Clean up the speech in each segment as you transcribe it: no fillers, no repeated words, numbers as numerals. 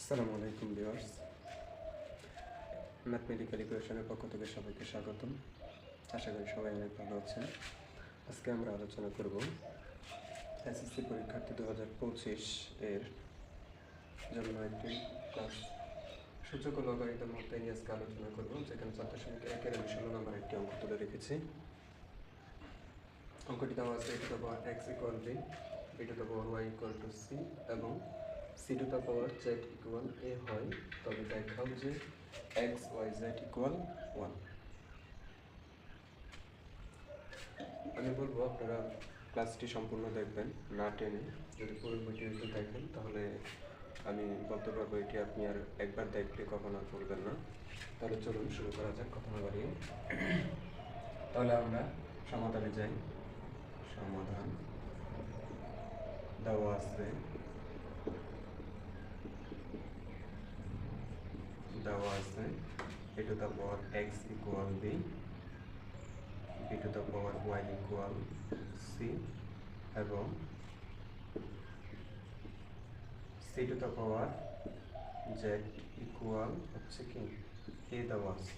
আসসালামু আলাইকুম viewers, mathematical ইকুয়েশনের পক্ষ থেকে সবাইকে স্বাগতম। আশা করি সবাই অনেক ভালো আছেন। আজকে আমরা আলোচনা করব এসএসসি পরীক্ষার্থী 2025 এর জন্য একটি ক্লাস সূচক ও লগারিদম মধ্যে নিয়ে আজকে আলোচনা করব, যেখানে ছাত্র সংখ্যা 1 এর আমি 16 নম্বর একটি অঙ্ক তুলে রেখেছি। অঙ্কটি দেওয়া আছে a to the power x equal b, b to the power y equal to c এবং c to the power z equal a হয়, তবে দেখাও যে x y z equal 1। আমি বলবো আপনারা ক্লাসটি সম্পূর্ণ দেখবেন, না টেনে। যদি পুরো ভিডিওটি দেখেন তাহলে আমি বলতে পারবো এটি আপনি আর একবার দেখলে কখনো আর ভুলবেন না। তাহলে চলুন শুরু করা যাক কথা না বাড়িয়ে। তাহলে আমরা সমাধানে যাই। সমাধান দেওয়া আছে a to the power x equal b, b to the power y equal c এবং c to the power z equal হচ্ছে কি a দেওয়া আছে।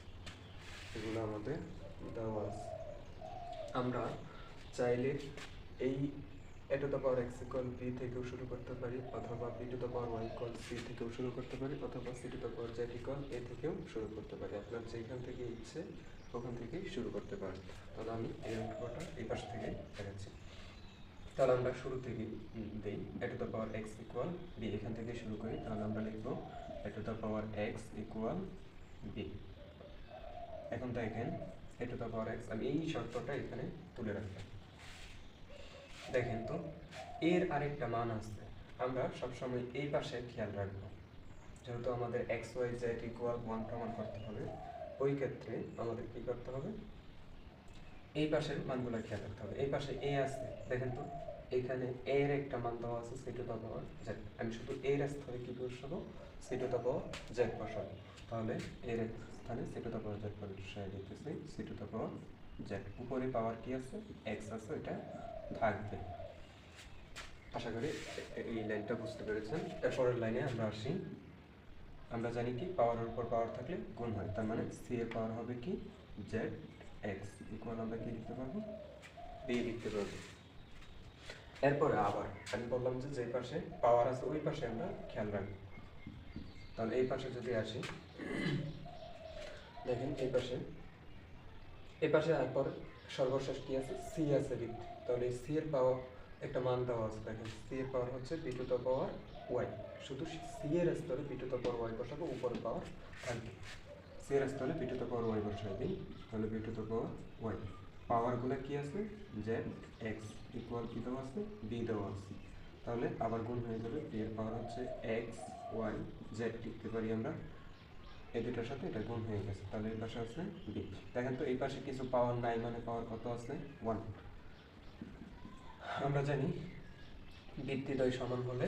এগুলো আমাদের দেওয়া আছে। আমরা চাইলে এই a to the power x equal b থেকেও শুরু করতে পারি, অথবা b to the power y equal c থেকেও শুরু করতে পারি, অথবা c to the power z equal a থেকেও শুরু করতে পারি। আপনার যেখান থেকে ইচ্ছে ওখান থেকেই শুরু করতে পারেন। তাহলে আমি এই অঙ্কটা এই পাশ থেকে দেখাচ্ছি। তাহলে আমরা শুরু থেকে দিই a to the power x equal b, এখান থেকে শুরু করি। তাহলে আমরা লিখব a to the power x equal b। এখন দেখেন a to the power x, আমি এই শর্তটা এখানে তুলে রাখলাম। দেখেন তো এর আরেকটা মান আছে, আমরা সবসময় এই পাশে খেয়াল রাখবো। যেহেতু আমাদের এক্স ওয়াই জেড ইকুয়াল 1 প্রমাণ করতে হবে, ওই ক্ষেত্রে আমাদের কি করতে হবে, এই পাশের মানগুলো খেয়াল রাখতে হবে। এই পাশে এ আছে, দেখেন তো এখানে এর একটা মান দেওয়া আছে C to the power Z. আমি শুধু এর স্থানে কি বসাবো, C to the power Z বসাবো। তাহলে এর স্থানে C to the power Z বসাই দিতেছি, C to the power Z. উপরে পাওয়ার কি আছে, এক্স আছে, এটা থাকবে। আশা করি এই লাইনটা বুঝতে পেরেছেন। এরপরের লাইনে আমরা আসি। আমরা জানি কি পাওয়ারের উপর পাওয়ার থাকলে গুণ হয়, তার মানে সি এর পাওয়ার হবে কি জেড এক্স ইকুয়াল আমরা কি লিখতে পারবো, বি লিখতে পারবো। এরপরে আবার আমি বললাম যে যে পাশে পাওয়ার আছে ওই পাশে আমরা খেয়াল রাখবো। তাহলে এই পাশে যদি আসি, দেখেন এই পাশে তারপর সর্বশেষ কি আছে, সি আছে লিখতে। তাহলে এই সি এর পাওয়ার একটা মান দেওয়া আছে, দেখেন সি এর পাওয়ার হচ্ছে B to the power Y. শুধু সি এর স্তরে B to the power Y বসাবো, উপরে পাওয়ার থাকবে। সি এর স্তরে B to the power Y বসাই দিই, তাহলে B to the power Y. পাওয়ারগুলো কি আছে, জেড এক্স ইকুয়াল কি দেওয়া আছে, বি দেওয়া আছে। তাহলে আবার গুণ হয়ে যাবে, বি এর পাওয়ার হচ্ছে এক্স ওয়াই জেড লিখতে পারি আমরা। এই দুটার সাথে এটা গুণ হয়ে গেছে, তাহলে এই পাশে আছে বি। দেখেন তো এই পাশে কিছু পাওয়ার নাই, মানে পাওয়ার কত আছে, 1। আমরা জানি বৃত্তিদ্বয় সমান হলে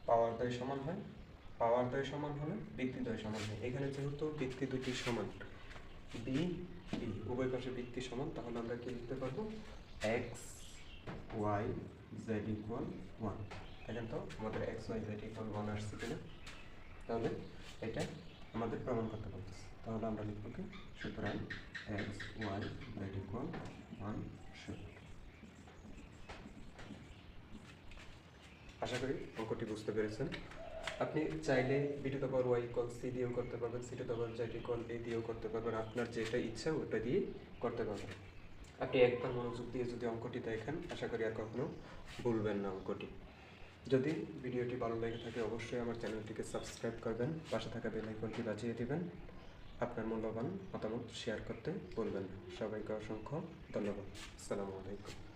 পাওয়ার দ্বয় সমান হয়, পাওয়ার দ্বয় সমান হলে বৃত্তিদ্বয় সমান হয়। এখানে যেহেতু বৃত্তি দুটি সমান, বি বি উভয় পাশে বৃত্তি সমান, তাহলে আমরা কি লিখতে পারবো, এক্স ওয়াই জেড ইকুয়াল 1। দেখেন তো আমাদের এক্স ওয়াই জেড ইকুয়াল 1 আসছে কিনা। তাহলে এটা আমাদের প্রমাণ করতে পারতেছে। তাহলে আমরা লিখব কি, সুতরাং এক্স ওয়াই জেড ইকুয়াল 1 শুট। আশা করি অঙ্কটি বুঝতে পেরেছেন। আপনি চাইলে B to the power Y equal C দিয়েও করতে পারবেন, C to the power Z equal A দিয়েও করতে পারবেন। আপনার যেটা ইচ্ছা ওটা দিয়ে করতে পারবেন। আপনি একবার মনোযোগ দিয়ে যদি অঙ্কটি দেখেন, আশা করি আর কখনো ভুলবেন না অঙ্কটি। যদি ভিডিওটি ভালো লেগে থাকে অবশ্যই আমার চ্যানেলটিকে সাবস্ক্রাইব করবেন, পাশে থাকা বেল আইকনটি বাজিয়ে দিবেন। আপনার মূল্যবান মতামত শেয়ার করতে ভুলবেন না। সবাইকে অসংখ্য ধন্যবাদ। আসসালামু আলাইকুম।